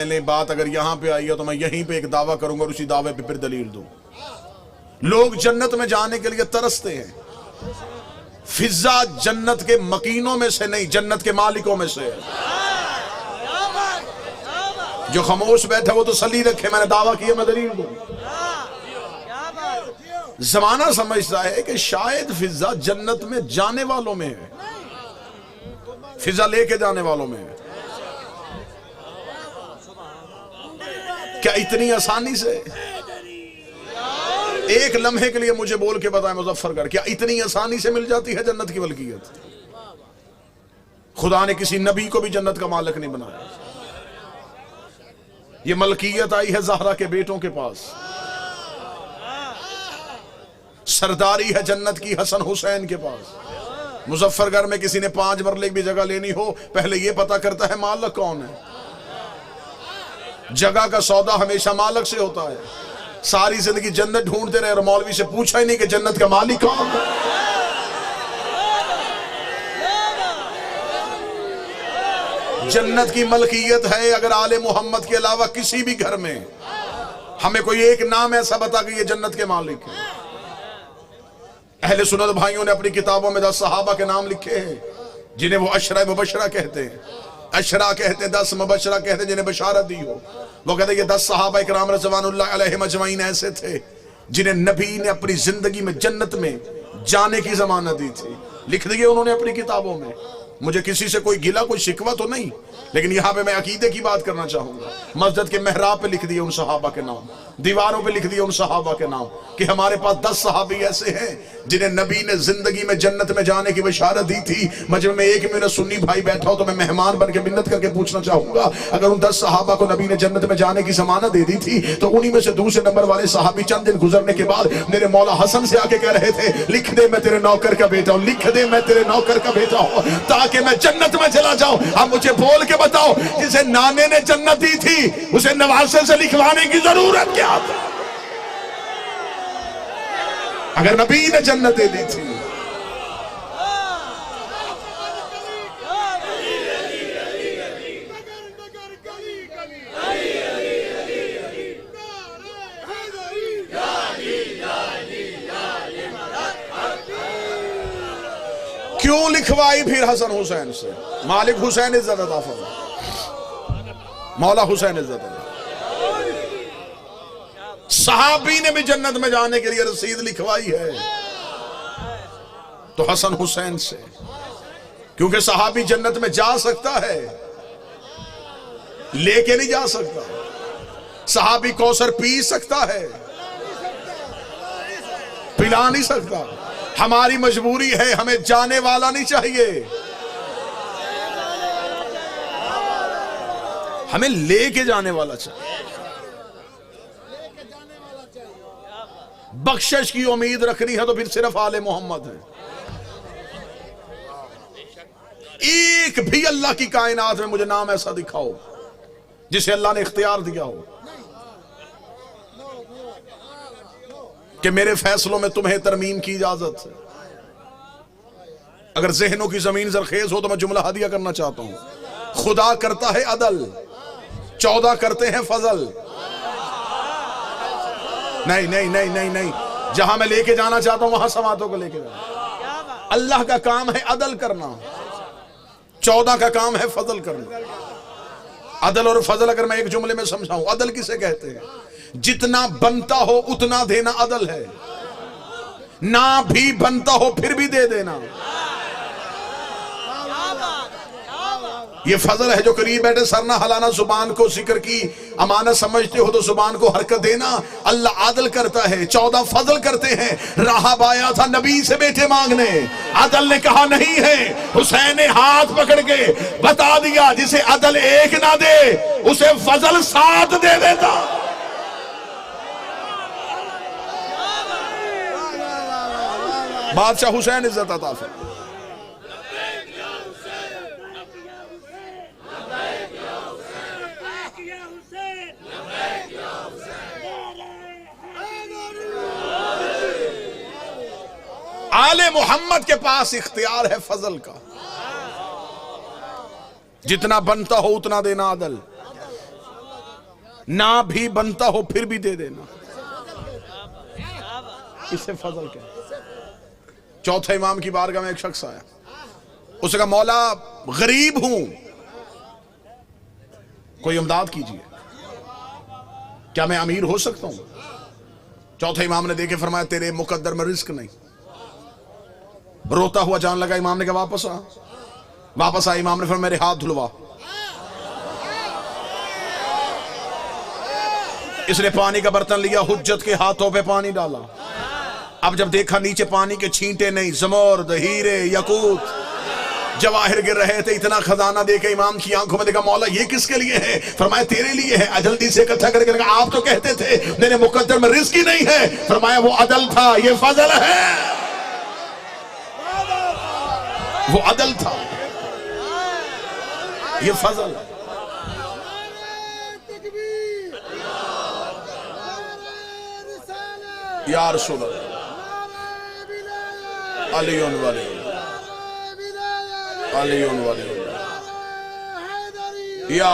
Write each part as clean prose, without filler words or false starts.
पहले बात अगर यहां पे आई है तो मैं यहीं पे एक दावा करूंगा और उसी दावे पे फिर दलील दूं। लोग जन्नत में जाने के लिए तरसते हैं। फिजा जन्नत के मकीनों में से नहीं, जन्नत के मालिकों में से है। जो खामोश बैठे वो तो सली रखे, मैंने दावा किया, मैं दलील दूं। जमाना समझता है कि शायद फिजा जन्नत में जाने वालों में है, फिजा लेके जाने वालों में है। क्या इतनी आसानी से? एक लम्हे के लिए मुझे बोल के बताएं मुजफ्फरगढ़, क्या इतनी आसानी से मिल जाती है जन्नत की मलकियत? खुदा ने किसी नबी को भी जन्नत का मालिक नहीं बनाया। ये मलकियत आई है ज़हरा के बेटों के पास। सरदारी है जन्नत की हसन हुसैन के पास। मुजफ्फरगढ़ में किसी ने 5 मरले की भी जगह लेनी हो, पहले यह पता करता है मालिक कौन है। जगह का सौदा हमेशा मालिक से होता है। सारी जिंदगी जन्नत ढूंढते रहे और मौलवी से पूछा ही नहीं कि जन्नत का मालिक कौन है। जन्नत की मलकियत है अगर आले मोहम्मद के अलावा किसी भी घर में हमें कोई एक नाम ऐसा बता कि ये जन्नत के मालिक है। अहले सुन्नत भाइयों ने अपनी किताबों में 10 सहाबा के नाम लिखे हैं जिन्हें वो अशरा मुबशरा कहते हैं। अशरा कहते हैं, 10 मुबशरा कहते हैं जिन्हें बशारत दी हो। वो कहते हैं ये 10 सहाबा इकराम रज़वानुल्लाह अलैहिम अजमईन ऐसे थे जिन्हें नबी ने अपनी जिंदगी में जन्नत में जाने की जमानत दी थी। लिख दिए उन्होंने अपनी किताबों में। मुझे किसी से कोई गिला कोई शिकवा तो नहीं, लेकिन यहां पे मैं अकीदे की बात करना चाहूंगा। मस्जिद के मेहराब पे लिख दिए उन सहाबा के नाम, दीवारों पे लिख दिए उन सहाबा के नाम कि हमारे पास 10 सहाबी ऐसे हैं जिन्हें नबी ने जिंदगी में जन्नत में जाने की बशारत दी थी। मजमे में एक मेरा सुन्नी भाई बैठा हो तो मैं मेहमान बन के मिन्नत करके पूछना चाहूंगा, अगर उन 10 सहाबा को नबी ने जन्नत में जाने की जमानत दे दी थी तो उन्हीं में से दूसरे नंबर वाले सहाबी चंद दिन गुजरने के बाद मेरे मौला हसन से आके कह रहे थे, लिख दे मैं तेरे नौकर का बेटा हूं, लिख दे मैं तेरे नौकर का बेटा हूं ताकि मैं जन्नत में चला जाऊं। अब मुझे बोल के बताओ, जिसे नाने ने जन्नत दी थी उसे नवासे से लिखवाने की जरूरत क्या है? अगर नबी ने जन्नत दे दी थी। क्यों लिखवाई फिर हसन हुसैन से? मालिक हुसैन इज्जत अता फरमा, मौला हुसैन इज्जत अता। सहाबी ने भी जन्नत में जाने के लिए रसीद लिखवाई है तो हसन हुसैन से, क्योंकि सहाबी जन्नत में जा सकता है, लेके नहीं जा सकता। सहाबी कौसर पी सकता है, पिला नहीं सकता। हमारी मजबूरी है, हमें जाने वाला नहीं चाहिए, हमें लेके जाने वाला चाहिए। बख्शिश की उम्मीद रखनी है तो फिर सिर्फ आले मोहम्मद है। एक भी अल्लाह की कायनात में मुझे नाम ऐसा दिखाओ जिसे अल्लाह ने इख्तियार दिया हो कि मेरे फैसलों में तुम्हें तरमीम की इजाजत है। अगर जहनों की जमीन जरखेज हो तो मैं जुमला हदिया करना चाहता हूं। खुदा करता है अदल, 14 करते हैं फजल। नहीं नहीं नहीं नहीं नहीं, जहां मैं लेके जाना चाहता हूं वहां समातों को लेके जाना। अल्लाह का काम है अदल करना, 14 का काम है फजल करना। अदल और फजल अगर मैं एक जुमले में समझाऊं, अदल किसे कहते हैं? जितना बनता हो उतना देना अदल है, ना भी बनता हो फिर भी दे देना ये फजल है। जो करीब बैठे सर ना हलाना, जुबान को जिक्र की अमानत समझते हो तो जुबान को हरकत देना। अल्लाह आदल करता है, 14 फजल करते हैं। राहब आया था नबी से बेटे मांगने, अदल ने कहा नहीं है। हुसैन ने हाथ पकड़ के बता दिया, जिसे अदल 1 ना दे उसे फजल 7 दे देता। बादशाह हुसैन इज्जत अता फरमा। आले मोहम्मद के पास इख्तियार है फजल का, जितना बनता हो उतना देना अदल। ना भी बनता हो फिर भी दे देना, इससे फजल क्या। चौथे इमाम की बारगाह में एक शख्स आया, उसने कहा मौला गरीब हूं, कोई इमदाद कीजिए, क्या मैं अमीर हो सकता हूं? चौथे इमाम ने देखे फरमाया तेरे मुकद्दर में रिस्क नहीं। रोता हुआ जान लगा, इमाम ने कहा वापस आ। वापस आया, इमाम ने फरमाया मेरे हाथ धुलवा। इसने पानी का बर्तन लिया, हुज्जत के हाथों पे पानी डाला। अब जब देखा नीचे पानी के छींटे नहीं, जमर्द, हीरे, यकूत, जवाहिर गिर रहे थे, इतना खजाना देके इमाम की आंखों में देखा, मौला ये किसके लिए है? फरमाया तेरे लिए है, जल्दी से इकट्ठा करके लगा। आप तो कहते थे मेरे मुकद्दर में रिस्क ही नहीं है। फरमाया वो अदल था, ये फजल है। वो अदल था, ये फजल है। या रसूल अल्लाह, अलीउन वाले, अलीउन वाले, या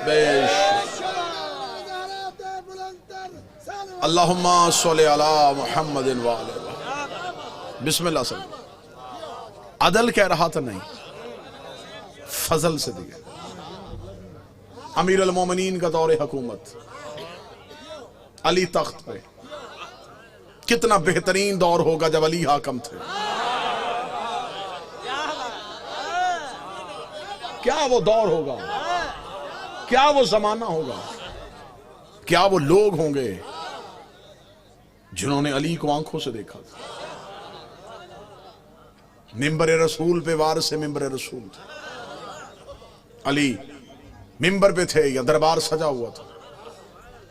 बेश अल्लाहुम्मा सल्ली अला मुहम्मदिन व आले बिस्मिल्लाह से। अदल कह रहा था नहीं, फजल से दिया। अमीर अल मोमिनीन का दौरे हुकूमत, अली तख्त पे। कितना बेहतरीन दौर होगा जब अली हाकम थे। क्या वो दौर होगा, क्या वो जमाना होगा, क्या वो लोग होंगे जिन्होंने अली को आंखों से देखा था। मिंबर रसूल पे वारिस से मिंबर रसूल थे। अली मिंबर पे थे या दरबार सजा हुआ था।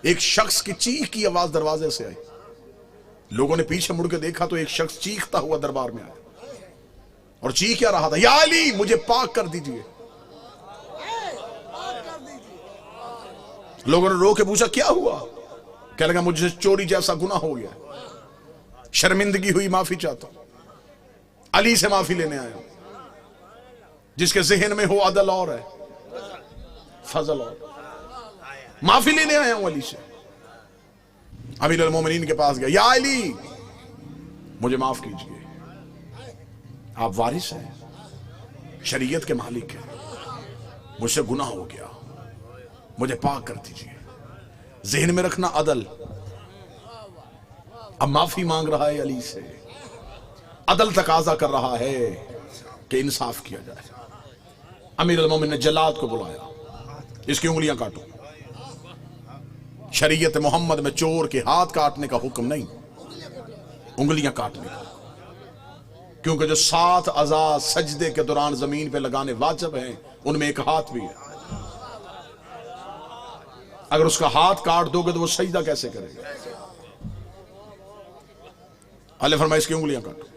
एक शख्स की चीख की आवाज दरवाजे से आई। लोगों ने पीछे मुड़ के देखा तो एक शख्स चीखता हुआ दरबार में आया और चीख क्या रहा था, या अली मुझे पाक कर दीजिए। लोगों ने रो के पूछा क्या हुआ? कहने लगा मुझे चोरी जैसा गुनाह हो गया, शर्मिंदगी हुई, माफी चाहता हूं। अली से माफी लेने आया, जिसके जहन में हो अदल और है, फजल और। माफी लेने आया हूं अली से। अमीर अल मोमिनीन के पास गया, या अली मुझे माफ कीजिए, आप वारिस हैं, शरीयत के मालिक हैं, मुझसे गुनाह हो गया, मुझे पाक कर दीजिए। जहन में रखना अदल। अब माफी मांग रहा है अली से, अदल तकाजा कर रहा है कि इंसाफ किया जाए। अमीर अल मोमिन ने जल्लाद को बुलाया, इसकी उंगलियां काटो। शरीयत मोहम्मद में चोर के हाथ काटने का हुक्म नहीं, उंगलियां काटने का। क्योंकि जो 7 अज़ा सजदे के दौरान जमीन पे लगाने वाजिब हैं, उनमें एक हाथ भी है। अगर उसका हाथ काट दोगे तो वो सजदा कैसे करेगा? अल्लाह फरमाए इसकी उंगलियां काटो।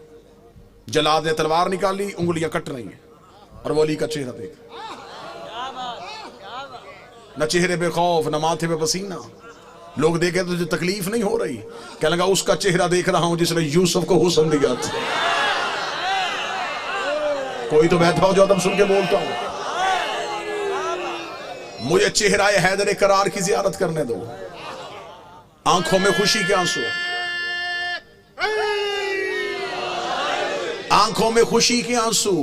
जलाद ने तलवार निकाली, उंगलियां कट रही हैं और वो अली का चेहरा देख, न चेहरे पे खौफ, न माथे पे पसीना। लोग देखे तो तुझे तकलीफ नहीं हो रही? क्या लगा उसका चेहरा देख रहा हूं जिसने यूसुफ को हुस्न दिया था। कोई तो बैठा हो जो तब सुन के बोलता हूं, मुझे चेहरा हैदर करार की जियारत करने दो। आंखों में खुशी के आंसू, आंखों में खुशी के आंसू,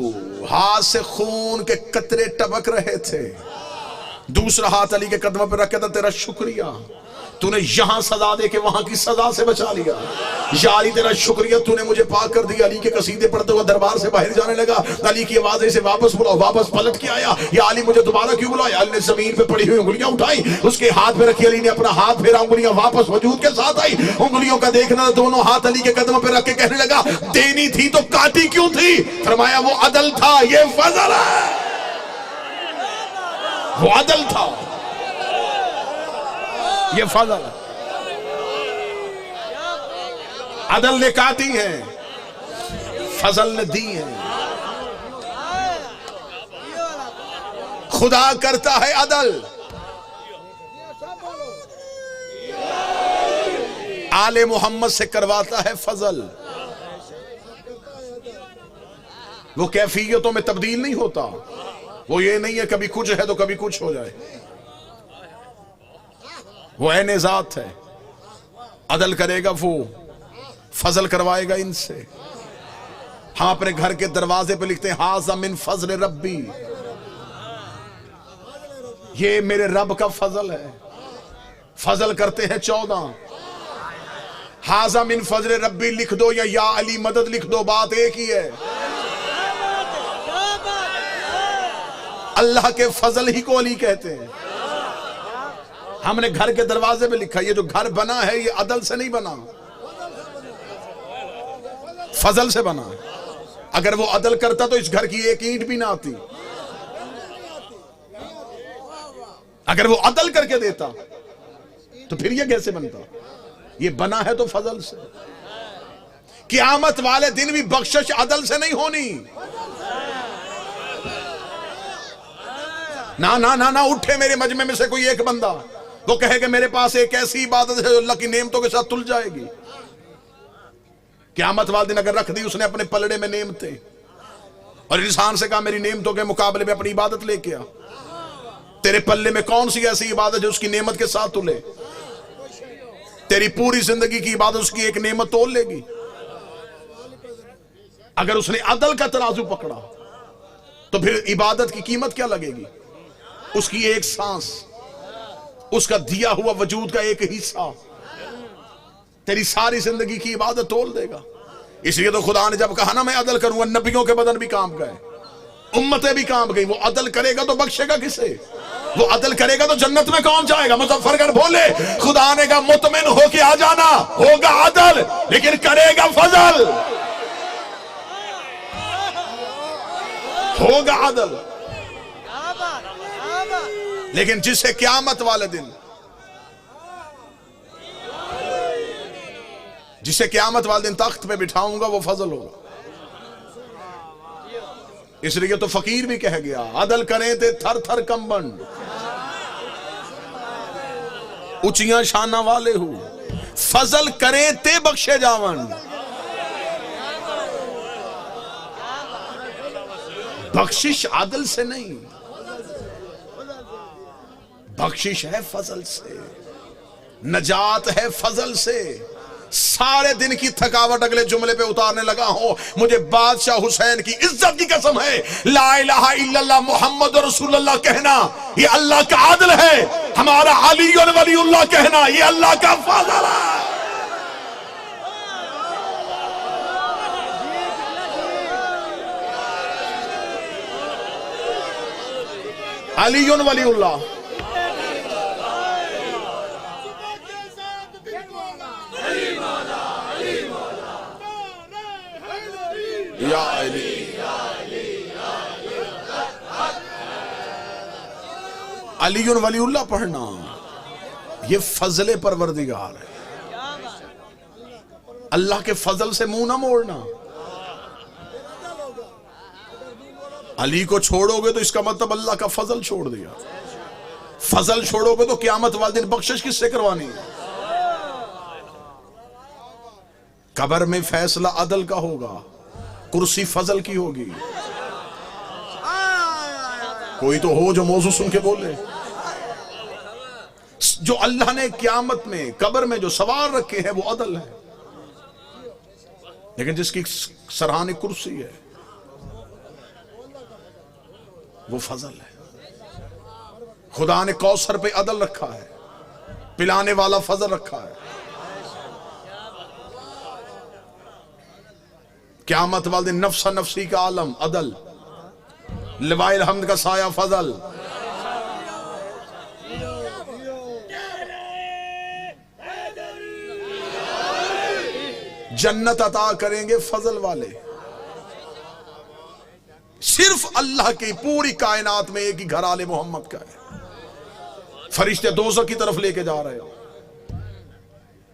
हाथ से खून के कतरे टपक रहे थे। दूसरा हाथ अली के कदमों पर रख के था, तेरा शुक्रिया, तूने यहां सजा दे के वहां की सजा से बचा लिया। या अली तेरा शुक्रिया, तूने मुझे पाक कर दिया। अली के कसीदे पढ़ते हुए दरबार से बाहर जाने लगा। अली की आवाज ऐसे वापस बुलाओ, वापस पलट के आया, या अली मुझे दोबारा क्यों बुलाया? अली ने जमीन पे पड़ी हुई उंगलियां उठाई, उसके हाथ पे रखी। अली ने अपना हाथ फेरा, उंगलियां वापस वजूद के साथ आई। उंगलियों का देखना, दोनों हाथ अली के कदमों पे रख के कहने लगा, देनी थी तो काटी क्यों थी? फरमाया वो अदल था, ये फजल है। वो अदल था, ये फजल है। अदल ने काटी है, फजल ने दी है। खुदा करता है अदल, आले मोहम्मद से करवाता है फजल। वो कैफियतों में तब्दील नहीं होता, वो ये नहीं है कभी कुछ है तो कभी कुछ हो जाए, वो ऐने ज़ात है। अदल करेगा वो, फजल करवाएगा इनसे। हम अपने घर के दरवाजे पे लिखते हैं हाज़ा मिन फज़ल रब्बी, ये मेरे रब का फजल है। फजल करते हैं 14। हाज़ा मिन फज़ल रब्बी लिख दो या अली मदद लिख दो, बात एक ही है। अल्लाह के फजल ही को अली कहते हैं। हमने घर के दरवाजे पे लिखा, ये जो घर बना है ये अदल से नहीं बना, फजल से बना। अगर वो अदल करता तो इस घर की एक ईंट भी ना आती। अगर वो अदल करके देता तो फिर ये कैसे बनता? ये बना है तो फजल से। क़यामत वाले दिन भी बख्शिश अदल से नहीं होनी। ना ना ना ना उठे मेरे मजमे में से कोई एक बंदा, वो कहेगा मेरे पास एक ऐसी इबादत है जो अल्लाह की नेमतों के साथ तुल जाएगी। क़यामत वाले दिन अगर रख दी उसने अपने पलड़े में नेमतें, और इंसान से कहा मेरी नेमतों के मुकाबले में अपनी इबादत लेके आ, तेरे पल्ले में कौन सी ऐसी इबादत जो उसकी नेमत के साथ तुले? तेरी पूरी जिंदगी की इबादत उसकी एक नेमत तोल लेगी। अगर उसने अदल का तराजू पकड़ा तो फिर इबादत की कीमत क्या लगेगी? उसकी एक सांस, उसका दिया हुआ वजूद का एक हिस्सा तेरी सारी जिंदगी की इबादत तोल देगा। इसलिए तो खुदा ने जब कहा ना मैं अदल करूंगा, नबियों के बदन भी काम गए, उम्मतें भी काम गई। वो अदल करेगा तो बख्शेगा किसे? वो अदल करेगा तो जन्नत में कौन जाएगा? मुजफ्फरगढ़ बोले खुदा ने कहा मुतमिन होके आ जाना, होगा अदल लेकिन करेगा फजल, होगा अदल। लेकिन जिसे क़यामत वाले दिन, जिसे क़यामत वाले दिन तख्त पे बिठाऊंगा वो फजल होगा। इसलिए तो फकीर भी कह गया अदल करें ते थर थर कंबन, ऊंचियां शाना वाले हो, फजल करें ते बख्शे जावन। बख्शिश अदल से नहीं, बख्शिश है फजल से, नजात है फजल से। सारे दिन की थकावट अगले जुमले पे उतारने लगा हो, मुझे बादशाह हुसैन की इज्जत की कसम है, ला इलाहा इल्लल्लाह मुहम्मद रसूलुल्लाह कहना ये अल्लाह का आदल है, हमारा अली और वलीउल्लाह कहना ये अल्लाह का फजल है। अली और वलीउल्लाह या अली, अली और वलीउल्लाह पढ़ना ये फजले परवरदिगार है। अल्लाह के फजल से मुंह ना मोड़ना। अली को छोड़ोगे तो इसका मतलब अल्लाह का फजल छोड़ दिया। फजल छोड़ोगे तो क़यामत वाले दिन बख्शिश किससे करवानी है? कब्र में फैसला अदल का होगा, कुर्सी फजल की होगी। कोई तो हो जो मौजू सुन के बोले। जो अल्लाह ने क़यामत में कब्र में जो सवाल रखे हैं वो अदल है, लेकिन जिसकी सराहनी कुर्सी है वो फजल है। खुदा ने कौसर पे अदल रखा है, पिलाने वाला फजल रखा है। क़यामत वाले दिन नफ्सा नफ्सी का आलम अदल, लिवाइल हम्द का साया फजल। जन्नत अता करेंगे फजल वाले। सिर्फ अल्लाह की पूरी कायनात में एक ही घर आले मोहम्मद का है। फरिश्ते दोज़ख की तरफ लेके जा रहे हो,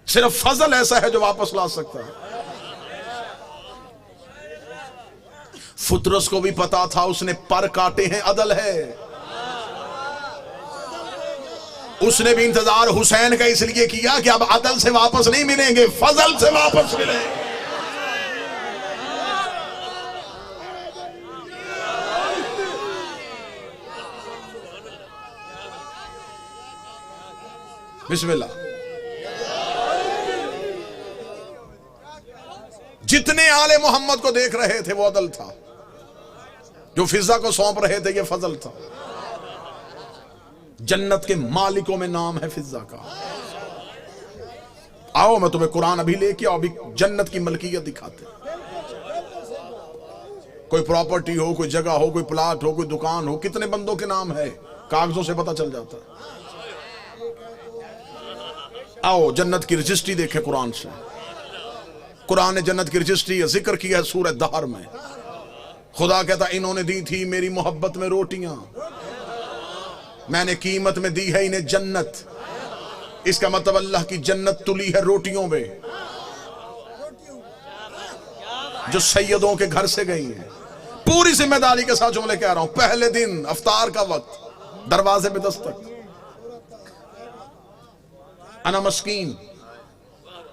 सिर्फ फजल ऐसा है जो वापस ला सकता है। फुतरस को भी पता था, उसने पर काटे हैं अदल है। उसने भी इंतजार हुसैन का इसलिए किया कि अब अदल से वापस नहीं मिलेंगे, फजल से वापस मिलेंगे। बिस्मिल्लाह। जितने आले मोहम्मद को देख रहे थे वो अदल था, जो फिजा को सौंप रहे थे ये फजल था। जन्नत के मालिकों में नाम है फिजा का। आओ मैं तुम्हें कुरान अभी लेके आओ, अभी जन्नत की मलकियत दिखाते। कोई प्रॉपर्टी हो, कोई जगह हो, कोई प्लाट हो, कोई दुकान हो, कितने बंदों के नाम है, कागजों से पता चल जाता है। आओ जन्नत की रजिस्ट्री देखे कुरान से। कुरान ने जन्नत की रजिस्ट्री का जिक्र किया है सूरह दहर में। खुदा कहता इन्होंने दी थी मेरी मोहब्बत में रोटियां, मैंने कीमत में दी है इन्हें जन्नत। इसका मतलब अल्लाह की जन्नत तुली है रोटियों में, जो सैयदों के घर से गई है। पूरी जिम्मेदारी के साथ जुमले कह रहा हूं। पहले दिन अफ्तार का वक्त, दरवाजे पे दस्तक। अना मस्कीन,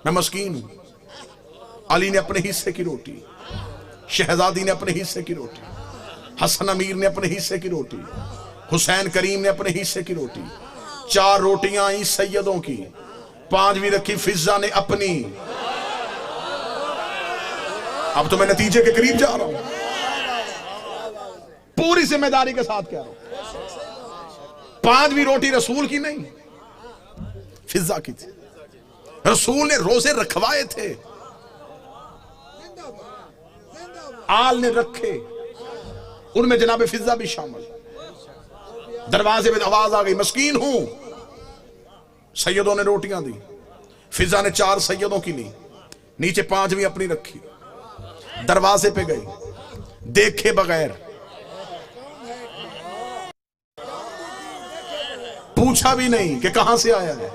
मैं मस्कीन हूं। अली ने अपने हिस्से की रोटी, शहजादी ने अपने हिस्से की रोटी, हसन अमीर ने अपने हिस्से की रोटी, हुसैन करीम ने अपने हिस्से की रोटी। 4 रोटियां आई सैयदों की, 5वीं रखी फिजा ने अपनी। अब तो मैं नतीजे के करीब जा रहा हूं, पूरी जिम्मेदारी के साथ कह रहा हूं। 5वीं रोटी रसूल की नहीं, फिजा की थी। रसूल ने रोजे रखवाए थे, आल ने रखे, उनमें जनाब फिजा भी शामिल। दरवाजे में आवाज आ गई, मस्कीन हूं। सैयदों ने रोटियां दी, फिजा ने 4 सैयदों की ली, नीचे 5वीं अपनी रखी। दरवाजे पे गई, देखे बगैर, पूछा भी नहीं कि कहां से आया है,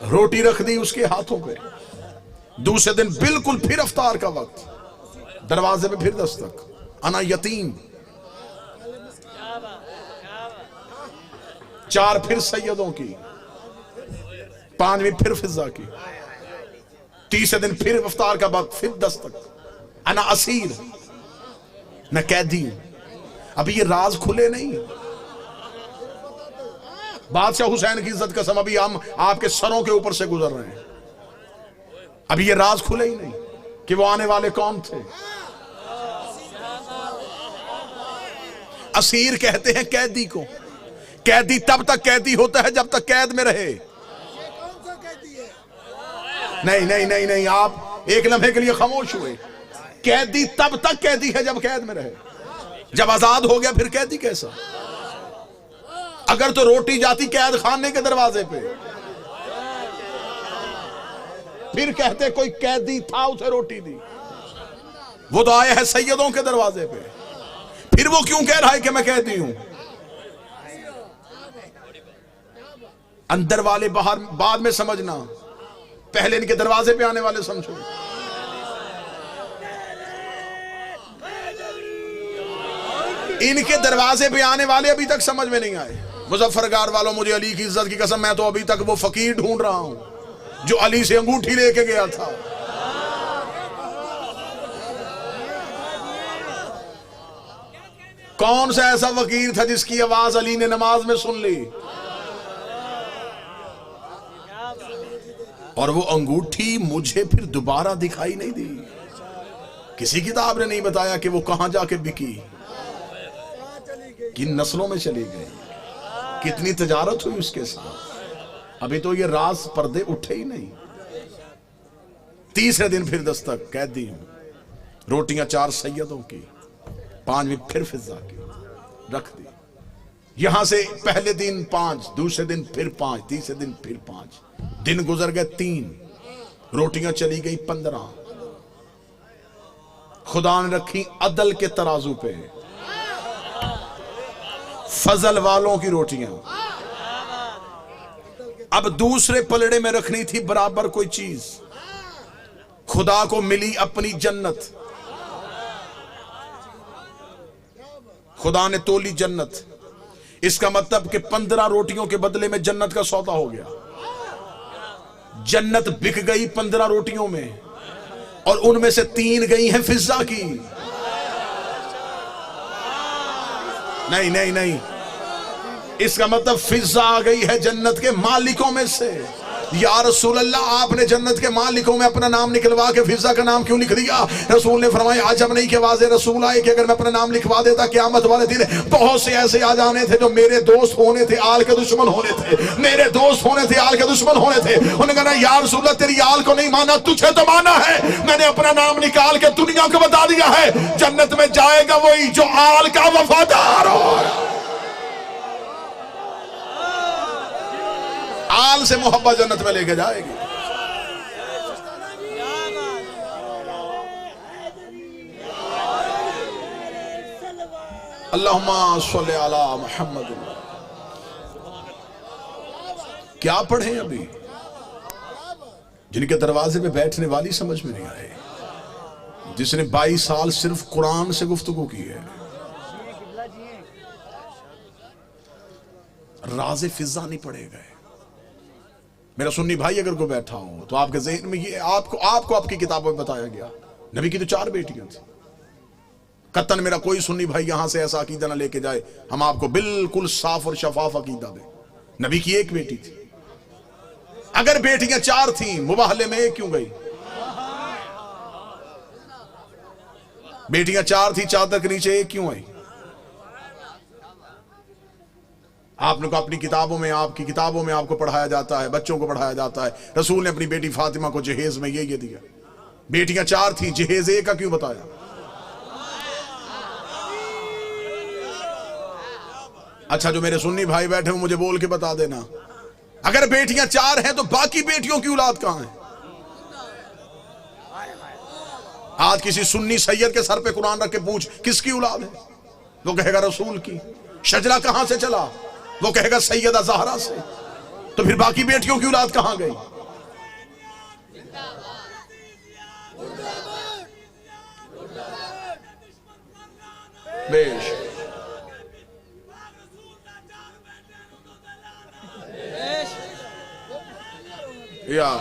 रोटी रख दी उसके हाथों पे। दूसरे दिन बिल्कुल फिर अफ्तार का वक्त, दरवाजे पे फिर दस्तक। अना यतीम। 4 फिर सैयदों की, 5वीं फिर फिजा की। तीसरे दिन फिर अफ्तार का वक्त, फिर दस्तक। अना असीर, मैं कैदी हूं। अभी ये राज खुले नहीं। बादशाह हुसैन की इज्जत कसम, अभी हम आपके सरों के ऊपर से गुजर रहे हैं। अभी ये राज खुले ही नहीं कि वो आने वाले कौन थे। असीर कहते हैं कैदी को। कैदी तब तक कैदी होता है जब तक कैद में रहे। नहीं नहीं नहीं नहीं, आप एक लम्हे के लिए खामोश हुए। कैदी तब तक कैदी है जब कैद में रहे। जब आजाद हो गया फिर कैदी कैसा? अगर तो रोटी जाती कैद खाने के दरवाजे पे, फिर कहते कोई कैदी था उसे रोटी दी। वो तो आया है सैयदों के दरवाजे पे, फिर वो क्यों कह रहा है कि मैं कैदी हूं? अंदर वाले बाहर बाद में समझना, पहले इनके दरवाजे पे आने वाले समझो। इनके दरवाजे पे आने वाले अभी तक समझ में नहीं आए। मुजफ्फरगढ़ वालों, मुझे अली की इज्जत की कसम, मैं तो अभी तक वो फकीर ढूंढ रहा हूं जो अली से अंगूठी लेके गया था। कौन सा ऐसा फकीर था जिसकी आवाज अली ने नमाज में सुन ली? और वो अंगूठी मुझे फिर दोबारा दिखाई नहीं दी। किसी किताब ने नहीं बताया कि वो कहां जाके बिकी, किन नस्लों में चली गई, कितनी तजारत हुई उसके साथ। अभी तो ये राज पर्दे उठे ही नहीं। तीसरे दिन फिर दस्तक, कैदी हूं। रोटियां 4 सैयदों की, 5वीं फिर फिजा की रख दी। यहां से पहले दिन 5, दूसरे दिन फिर 5, तीसरे दिन फिर 5। दिन गुजर गए 3, रोटियां चली गई 15। खुदा ने रखी अदल के तराजू पे, फजल वालों की रोटियां। अब दूसरे पलड़े में रखनी थी बराबर कोई चीज। खुदा को मिली अपनी जन्नत। खुदा ने तोली जन्नत। इसका मतलब कि 15 रोटियों के बदले में जन्नत का सौदा हो गया। जन्नत बिक गई 15 रोटियों में, और उनमें से 3 गई हैं फिजा की। नहीं नहीं नहीं, इसका मतलब फिजा आ गई है जन्नत के मालिकों में से। या रसूल अल्लाह, आपने जन्नत के मालिकों में अपना नाम निकलवा के फिजा का नाम क्यों लिख दिया? रसूल ने फरमाया अजब नहीं कि वाज़े रसूल आए कि अगर मैं अपना नाम लिखवा देता क़यामत वाले दिन बहुत से ऐसे आ जाने थे जो मेरे दोस्त होने थे आल के दुश्मन होने थे, मेरे दोस्त होने थे आल के दुश्मन होने थे। उन्होंने कहा या रसूल अल्लाह, तेरी आल को नहीं माना, तुझे तो माना है। मैंने अपना नाम निकाल के दुनिया को बता दिया है जन्नत में जाएगा वही जो आल का वफादार हो। आल से मोहब्बत जन्नत में लेके जाएगी। अल्लाहुम्मा सल्ली अला मुहम्मद। क्या पढ़े अभी? जिनके दरवाजे पे बैठने वाली समझ में नहीं आए, जिसने 22 साल सिर्फ कुरान से गुफ्तगू की है। राज़े फिजा नहीं पढ़े गए। मेरा सुन्नी भाई अगर कोई बैठा हो तो आपके ज़हन में ये आपको आपकी किताबों में बताया गया, नबी की तो 4 बेटियां थी। कतन मेरा कोई सुन्नी भाई यहां से ऐसा अकीदा ना लेके जाए, हम आपको बिल्कुल साफ और शफाफ अकीदा दें। नबी की 1 बेटी थी। अगर बेटियां 4 थी, मुबाहले में 1 क्यों गई? बेटियां 4 थी, चादर के नीचे 1 क्यों आई? आपने को अपनी किताबों में, आपकी किताबों में आपको पढ़ाया जाता है, बच्चों को पढ़ाया जाता है। रसूल ने अपनी बेटी फातिमा को जहेज में ये दिया। बेटियां 4 थी, जहेज 1 का क्यों बताया? अच्छा, जो मेरे सुन्नी भाई बैठे हो मुझे बोल के बता देना, अगर बेटियां 4 हैं तो बाकी बेटियों की औलाद कहां है? आज किसी सुन्नी सैयद के सर पे कुरान रख के पूछ किसकी औलाद है, वो कहेगा रसूल की। शजरा कहां से चला, वो कहेगा सैयदा ज़हरा से। तो फिर बाकी बेटियों की औलाद कहां गई? बेश यार,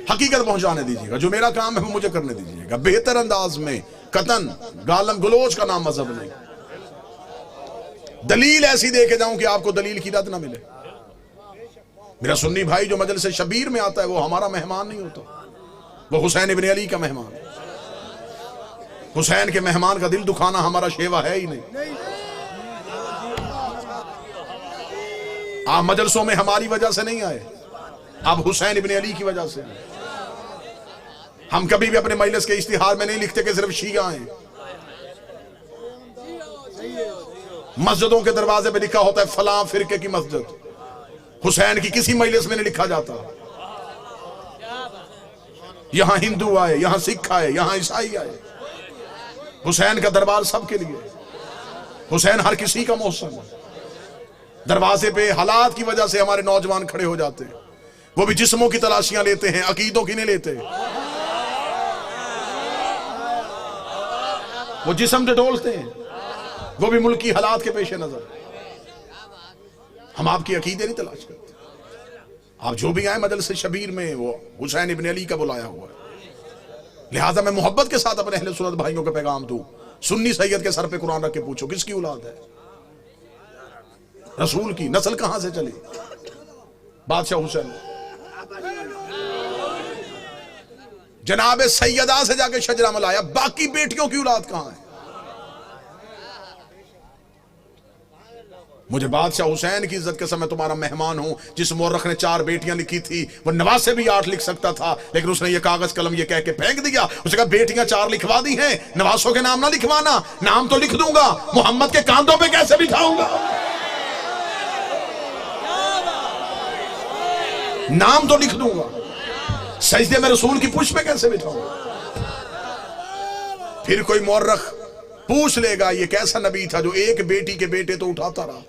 हकीकत पहुंचाने दीजिएगा। जो मेरा काम है वो मुझे करने दीजिएगा बेहतर अंदाज में। कतन गालम गलोच का नाम मजहब नहीं। दलील ऐसी दे के जाऊं कि आपको दलील की रद ना मिले। मेरा सुन्नी भाई जो मजलिस शबीर में आता है वो हमारा मेहमान नहीं होता, वो हुसैन इब्न अली का मेहमान। हुसैन के मेहमान का दिल दुखाना हमारा शेवा है ही नहीं। आप मजलिसों में हमारी वजह से नहीं आए, आप हुसैन इब्न अली की वजह से। हम कभी भी अपने मजलिस के इश्तिहार में नहीं लिखते कि सिर्फ शिया हैं। मस्जिदों के दरवाजे पे लिखा होता है फलां फिरके की मस्जिद। हुसैन की किसी मजलिस में नहीं लिखा जाता यहां हिंदू आए, यहां सिख आए, यहां ईसाई आए। हुसैन का दरबार सबके लिए। हुसैन हर किसी का मौसम। दरवाजे पे हालात की वजह से हमारे नौजवान खड़े हो जाते हैं, वो भी जिस्मों की तलाशियां लेते हैं, अकीदों की नहीं लेते। वो जिस्म से डोलते हैं, वो भी मुल्क की हालात के पेश नजर। हम आपकी अकीदे नहीं तलाश करते। आप जो भी आए मजलिस शबीर में वो हुसैन इब्न अली का बुलाया हुआ है। लिहाजा मैं मोहब्बत के साथ अपने अहले सुन्नत भाइयों को पैगाम दूं, सुन्नी सैयद के सर पे कुरान रख के पूछो किसकी औलाद है? रसूल की। नस्ल कहां से चली? बादशाह हुसैन। जनाब सैयदा से जाके शजरा मलाया, बाकी बेटियों की औलाद कहां है? मुझे बादशाह हुसैन की इज्जत के समय तुम्हारा मेहमान हूं। जिस मोरख ने 4 बेटियां लिखी थी वो नवाज से भी 8 लिख सकता था, लेकिन उसने ये कागज कलम ये कह के फेंक दिया। उसने कहा बेटियां 4 लिखवा दी हैं, नवासों के नाम ना लिखवाना। नाम तो लिख दूंगा, मोहम्मद के कांधों पे कैसे बिठाऊंगा? नाम तो लिख दूंगा, सजदे में रसूल की पुष्प पे कैसे बिठाऊंगा? फिर कोई मोरख पूछ लेगा ये कैसा नबी था जो एक बेटी के बेटे तो उठाता रहा।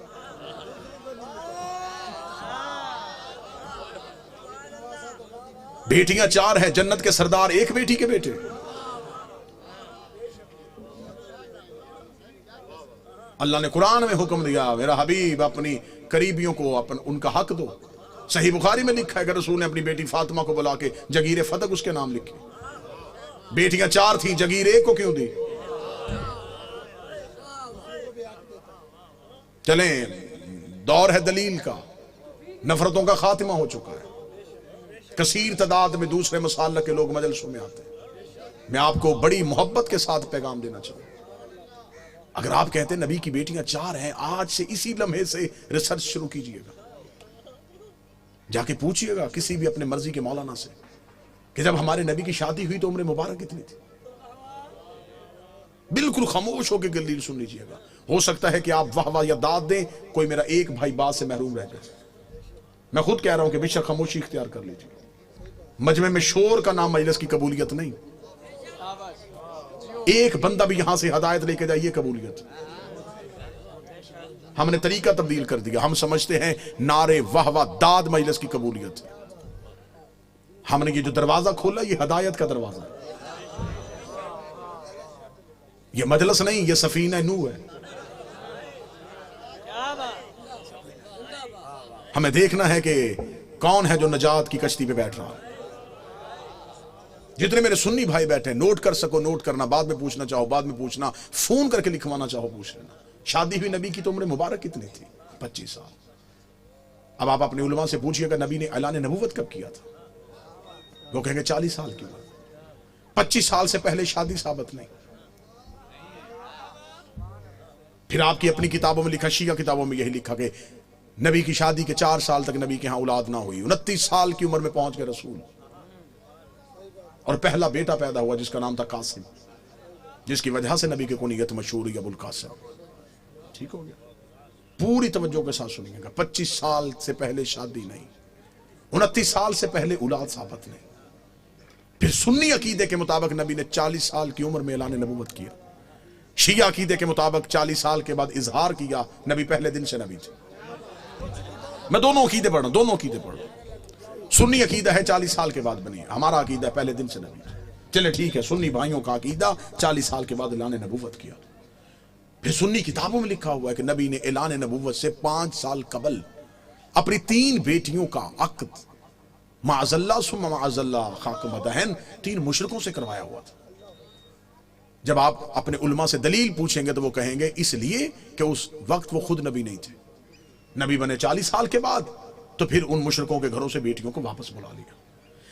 बेटियां 4 हैं, जन्नत के सरदार 1 बेटी के बेटे। अल्लाह ने कुरान में हुक्म दिया, मेरा हबीब अपनी करीबियों को उनका हक दो। सही बुखारी में लिखा है कि रसूल ने अपनी बेटी फातिमा को बुला के जगीर फतक उसके नाम लिखी। बेटियां 4 थी, जगीर 1 को क्यों दी? चलें दौर है दलील का, नफरतों का खात्मा हो चुका है। कसीर तादाद में दूसरे मसालक के लोग मजलिसों में आते हैं। मैं आपको बड़ी मोहब्बत के साथ पैगाम देना चाहूँ, अगर आप कहते हैं नबी की बेटियां 4 हैं, आज से इसी लम्हे से रिसर्च शुरू कीजिएगा, जाके पूछिएगा किसी भी अपने मर्जी के मौलाना से कि जब हमारे नबी की शादी हुई तो उम्र मुबारक कितनी थी। बिल्कुल खामोश होकर दलील सुन लीजिएगा। हो सकता है कि आप वाह वाह या दाद दें, कोई मेरा एक भाई बात से महरूम रह जाए। मैं खुद कह रहा हूं कि बेशक खामोशी इख्तियार कर लीजिए। मजमे में शोर का नाम मजलिस की कबूलियत नहीं। एक बंदा भी यहां से हदायत लेके जाइए, कबूलियत। हमने तरीका तब्दील कर दिया। हम समझते हैं नारे वाह वाह दाद मजलिस की कबूलियत। हमने ये जो दरवाजा खोला ये हदायत का दरवाजा है। ये मजलिस नहीं, ये सफीना नू है। हमें देखना है कि कौन है जो नजात की कश्ती पे बैठ रहा है। जितने मेरे सुन्नी भाई बैठे हैं, नोट कर सको नोट करना, बाद में पूछना चाहो बाद में पूछना, फोन करके लिखवाना चाहो पूछ लेना। शादी हुई नबी की तो उम्र मुबारक कितनी थी? 25 साल। अब आप अपने उलमा से पूछिएगा नबी ने ऐलान नबूवत कब किया था, वो कहेंगे 40 साल की उम्र। 25 साल से पहले शादी साबित नहीं। फिर आपकी अपनी किताबों में लिखा, शिया किताबों में यही लिखा कि नबी की शादी के 4 साल तक नबी के यहां औलाद ना हुई। 29 साल की उम्र में पहुंच गए रसूल, और पहला बेटा पैदा हुआ जिसका नाम था कासिम, जिसकी वजह से नबी की कुनियत मशहूर हुई अबुल कासिम। ठीक हो गया। पूरी तवज्जो के साथ सुनिएगा। 25 साल से पहले शादी नहीं, 29 साल से पहले औलाद साबित नहीं। फिर सुन्नी अकीदे के मुताबिक नबी ने 40 साल की उम्र में ऐलान नबूवत किया। शिया अकीदे के मुताबिक 40 साल के बाद इजहार किया, नबी पहले दिन से नबी थे। मैं दोनों अकीदे पढ़ रहा हूं, दोनों अकीदे पढ़ रहा हूं। सुन्नी अकीदा है 40 साल के बाद बनी, हमारा अकीदा पहले दिन से नबी। चले ठीक है, सुन्नी भाइयों का अकीदा 40 साल के बाद ऐलान नबूवत किया। फिर सुन्नी किताबों में लिखा हुआ है कि नबी ने ऐलान नबूवत से 5 साल कबल अपनी 3 बेटियों का अक्द माअज़ल्लाह सुम्मा माअज़ल्लाह खाक मदहन 3 मुशरिकों से करवाया हुआ था। जब आप अपने उलमा से दलील पूछेंगे तो वो कहेंगे इसलिए कि उस वक्त वो खुद नबी नहीं थे। नबी बने 40 साल के बाद, तो फिर उन मुशरिकों के घरों से बेटियों को वापस बुला लिया।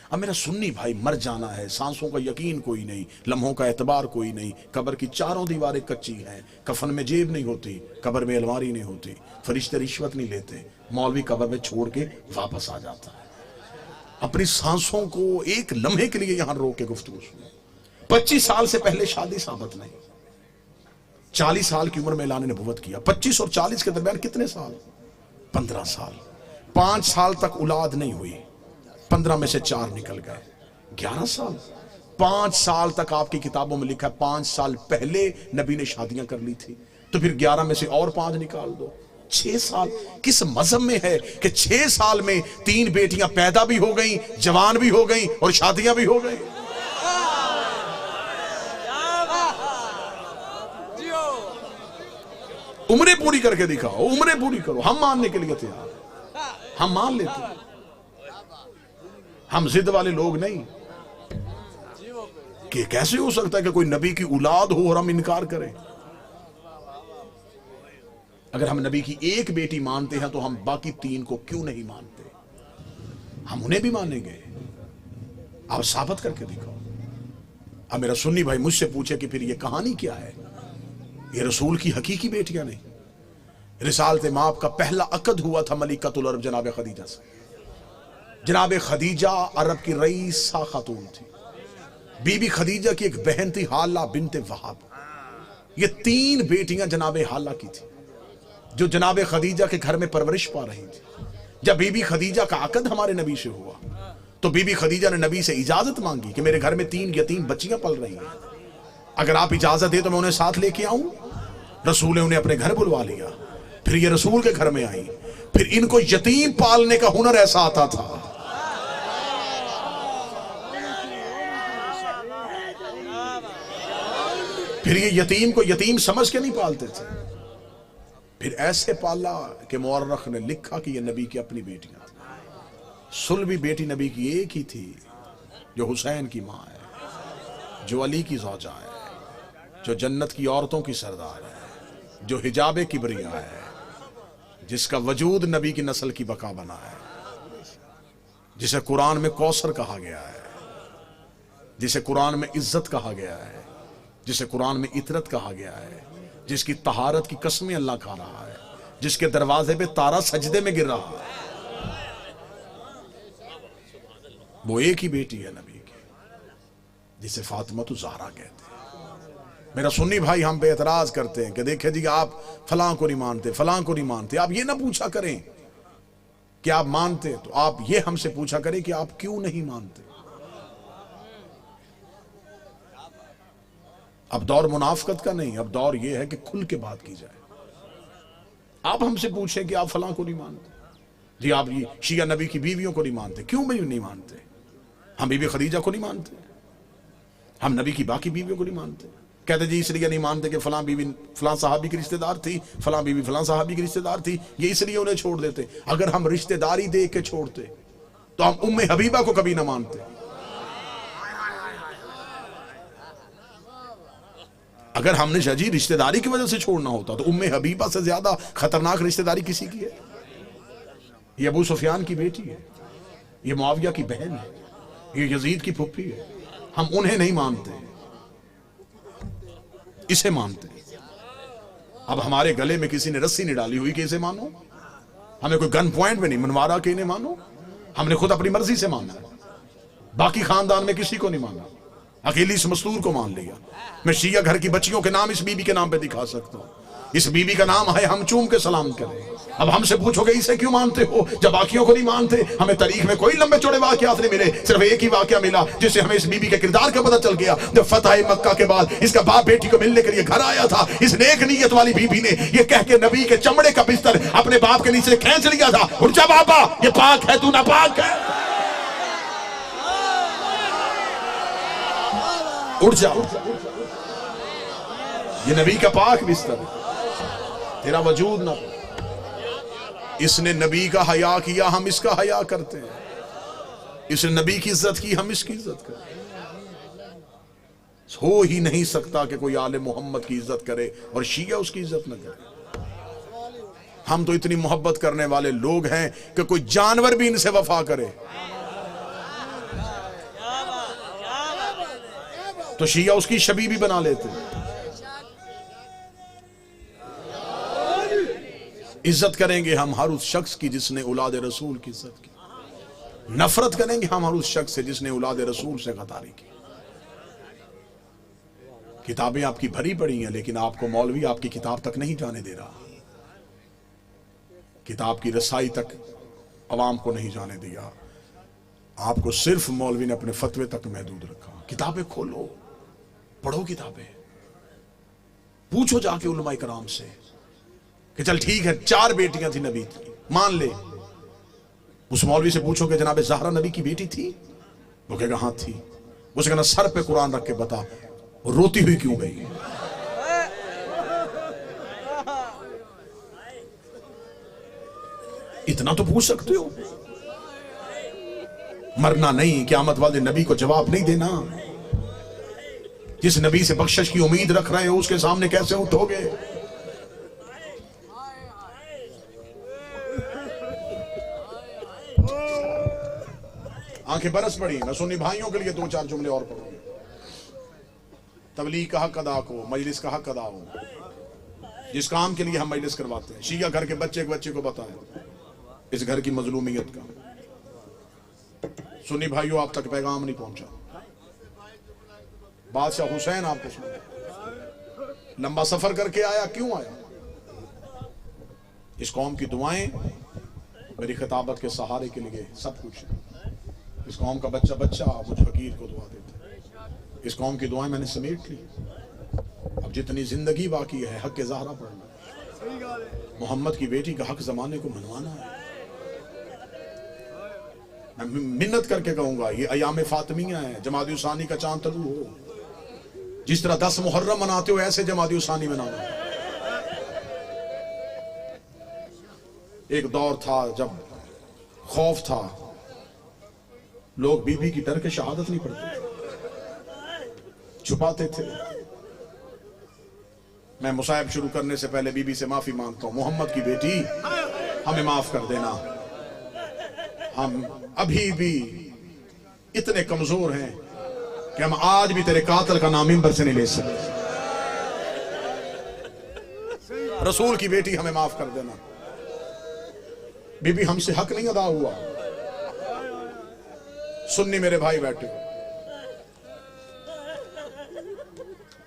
अब मेरा सुन्नी भाई, मर जाना है, सांसों का यकीन कोई नहीं, लम्हों का एतबार कोई नहीं, कब्र की 4 दीवारें कच्ची हैं, कफन में जेब नहीं होती, कब्र में अलमारी नहीं होती, फरिश्ते रिश्वत नहीं लेते, मौलवी कब्र में छोड़ के वापस आ जाता है। अपनी सांसों को एक लम्हे के लिए यहां रोक के गुफ्तगू सुनो। 25 साल से पहले शादी साबित नहीं, 40 साल की उम्र में ऐलान नबूवत किया। 25 और 40 के दरमियान कितने साल? 15 साल। 5 साल तक औलाद नहीं हुई, 15 में से 4 निकल गए, 11 साल। 5 साल तक आपकी किताबों में लिखा है 5 साल पहले नबी ने शादियां कर ली थी, तो फिर 11 में से और 5 निकाल दो, 6 साल। किस मजहब में है कि 6 साल में 3 बेटियां पैदा भी हो गई, जवान भी हो गई और शादियां भी हो गई? उम्रें पूरी करके दिखाओ, उम्रें पूरी करो, हम मानने के लिए तैयार, हम मान लेते हैं। हम जिद वाले लोग नहीं कि कैसे हो सकता है कि कोई नबी की औलाद हो और हम इनकार करें। अगर हम नबी की एक बेटी मानते हैं तो हम बाकी 3 को क्यों नहीं मानते? हम उन्हें भी मानेंगे। आप साबित करके दिखाओ। अब मेरा सुन्नी भाई मुझसे पूछे कि फिर ये कहानी क्या है? ये रसूल की हकीकी बेटियां नहीं। रिसालत माप का पहला अकद हुआ था मलिकतुल अरब जनाब खदीजा से। जनाब खदीजा अरब की रईसा खातून थी। बीबी खदीजा की एक बहन थी हाला बिनते वहाब। ये 3 बेटियां जनाब हाला की थी जो जनाब खदीजा के घर में परवरिश पा रही थी। जब बीबी खदीजा का अकद हमारे नबी से हुआ तो बीबी खदीजा ने नबी से इजाजत मांगी कि मेरे घर में 3 यतीम बच्चियां पल रही हैं, अगर आप इजाजत दे तो मैं उन्हें साथ लेके आऊं। रसूल ने उन्हें अपने घर बुलवा लिया। फिर ये रसूल के घर में आई। फिर इनको यतीम पालने का हुनर ऐसा आता था, फिर ये यतीम को यतीम समझ के नहीं पालते थे, फिर ऐसे पाला कि मुअर्रख ने लिखा कि ये नबी की अपनी बेटियां थी। सुलभी बेटी नबी की एक ही थी जो हुसैन की मां है, जो अली की ज़ौजा है, जो जन्नत की औरतों की सरदार है, जो हिजाबे किबरिया है, जिसका वजूद नबी की नस्ल की बका बना है, जिसे कुरान में कौसर कहा गया है, जिसे कुरान में इज्जत कहा गया है, जिसे कुरान में इतरत कहा गया है, जिसकी तहारत की कसमें अल्लाह खा रहा है, जिसके दरवाजे पे तारा सजदे में गिर रहा है, वो एक ही बेटी है नबी की, जिसे फातिमा ज़हरा कहते हैं। मेरा सुन्नी भाई हम पे एतराज करते हैं कि देखे जी आप फलां को नहीं मानते, फलां को नहीं मानते। आप ये ना पूछा करें कि आप मानते, तो आप ये हमसे पूछा करें कि आप क्यों नहीं मानते। अब दौर मुनाफकत का नहीं, अब दौर यह है कि खुल के बात की जाए। आप हमसे पूछें कि आप फलां को नहीं मानते जी, आप ये शिया नबी की बीवियों को नहीं मानते, क्यों भाई नहीं मानते? हम बीबी खदीजा को नहीं मानते, हम नबी की बाकी बीवियों को नहीं मानते। कहते जी इसलिए नहीं मानते कि फलां बीवी फलां साहबी की रिश्तेदार थी, फलां बीवी फलां साहबी की रिश्तेदार थी, ये इसलिए उन्हें छोड़ देते। अगर हम रिश्तेदारी देख के छोड़ते तो हम उम्मे हबीबा को कभी ना मानते। अगर हमने शाजी रिश्तेदारी की वजह से छोड़ना होता तो उम्मे हबीबा से ज्यादा खतरनाक रिश्तेदारी किसी की है? ये अबू सुफियान की बेटी है, ये मुआविया की बहन है, ये यजीद की फुप्पी है। हम उन्हें नहीं मानते, इसे मानते। अब हमारे गले में किसी ने रस्सी नहीं डाली हुई कि इसे मानो, हमें कोई गन पॉइंट में नहीं मनवारा कि इन्हें मानो, हमने खुद अपनी मर्जी से माना। बाकी खानदान में किसी को नहीं माना, अकेली इस मस्तूर को मान लिया। मैं शिया घर की बच्चियों के नाम इस बीबी के नाम पे दिखा सकता हूं, इस बीबी का नाम है, हम चूम के सलाम करें। अब हमसे पूछोगे इसे क्यों मानते हो जब बाकियों को नहीं मानते? हमें तारीख में कोई लंबे चौड़े वाकयात नहीं मिले, सिर्फ एक ही वाकया मिला जिससे हमें इस बीबी के किरदार का पता चल गया। जब फतह मक्का के बाद इसका बाप बेटी को मिलने के लिए घर आया था, इस नेक नीयत वाली बीबी ने ये कह के नबी के चमड़े का बिस्तर अपने बाप के नीचे खींच लिया था, उठ जा बाबा ये पाक है, तू नापाक है, उठ जा, ये नबी का पाक बिस्तर, तेरा वजूद ना। इसने नबी का हया किया, हम इसका हया करते हैं। इसने नबी की इज्जत की, हम इसकी इज्जत करते हैं। हो ही नहीं सकता कि कोई आले मोहम्मद की इज्जत करे और शिया उसकी इज्जत न करे। हम तो इतनी मोहब्बत करने वाले लोग हैं कि कोई जानवर भी इनसे वफा करे तो शिया उसकी शबी भी बना लेते हैं। इज्जत करेंगे हम हर उस शख्स की जिसने औलाद रसूल की इज्जत की, नफरत करेंगे हम हर उस शख्स से जिसने औलाद रसूल से गद्दारी की। किताबें आपकी भरी पड़ी हैं, लेकिन आपको मौलवी आपकी किताब तक नहीं जाने दे रहा, किताब की रसाई तक अवाम को नहीं जाने दिया। आपको सिर्फ मौलवी ने अपने फतवे तक महदूद रखा। किताबें खोलो, पढ़ो किताबें, पूछो जाके उलमा इकराम से कि चल ठीक है 4 बेटियां थी नबी की, मान ले। उस मौलवी से पूछो कि जनाब ज़हरा नबी की बेटी थी? वो कहेगा हाँ थी। उसे कहना सर पे कुरान रख के बता रोती हुई क्यों गई? इतना तो पूछ सकते हो, मरना नहीं, क़यामत वाले नबी को जवाब नहीं देना। जिस नबी से बख्शिश की उम्मीद रख रहे हो उसके सामने कैसे उठोगे? आंखें बरस पड़ी। मैं सुन्नी भाइयों के लिए 2-4 जुमले और पढ़ूंगा। तबलीग का हक अदा हो, मजलिस का हक अदा हो। जिस काम के लिए हम मजलिस करवाते हैं, शिया घर के बच्चे को बताएं इस घर की मजलूमियत का। सुन्नी भाइयों आप तक पैगाम नहीं पहुंचा। बादशाह हुसैन आपको सुना, लंबा सफर करके आया, क्यों आया? इस कौम की दुआएं मेरी खिताबत के सहारे के लिए सब कुछ है। इस कौम का बच्चा मुझ फकीर को दुआ देता है। इस कौम की दुआएं मैंने समेट ली। अब जितनी जिंदगी बाकी है हक के ज़हरा पढ़ना, मोहम्मद की बेटी का हक जमाने को मनवाना है। मैं मिन्नत करके कहूंगा ये अयाम फातिमिया है, जमात-उस-सानी का चांद तलू हो। जिस तरह 10 मुहर्रम मनाते हो ऐसे जमात-उस-सानी मनाना। एक दौर था जब खौफ था, लोग बीबी की डर के शहादत नहीं पढ़ते, छुपाते थे। मैं मुसाहिब शुरू करने से पहले बीबी से माफी मांगता हूं, मोहम्मद की बेटी हमें माफ कर देना। हम अभी भी इतने कमजोर हैं कि हम आज भी तेरे कातिल का नाम मिंबर से नहीं ले सकते। रसूल की बेटी हमें माफ कर देना। बीबी हमसे हक नहीं अदा हुआ। सुन्नी मेरे भाई बैठे,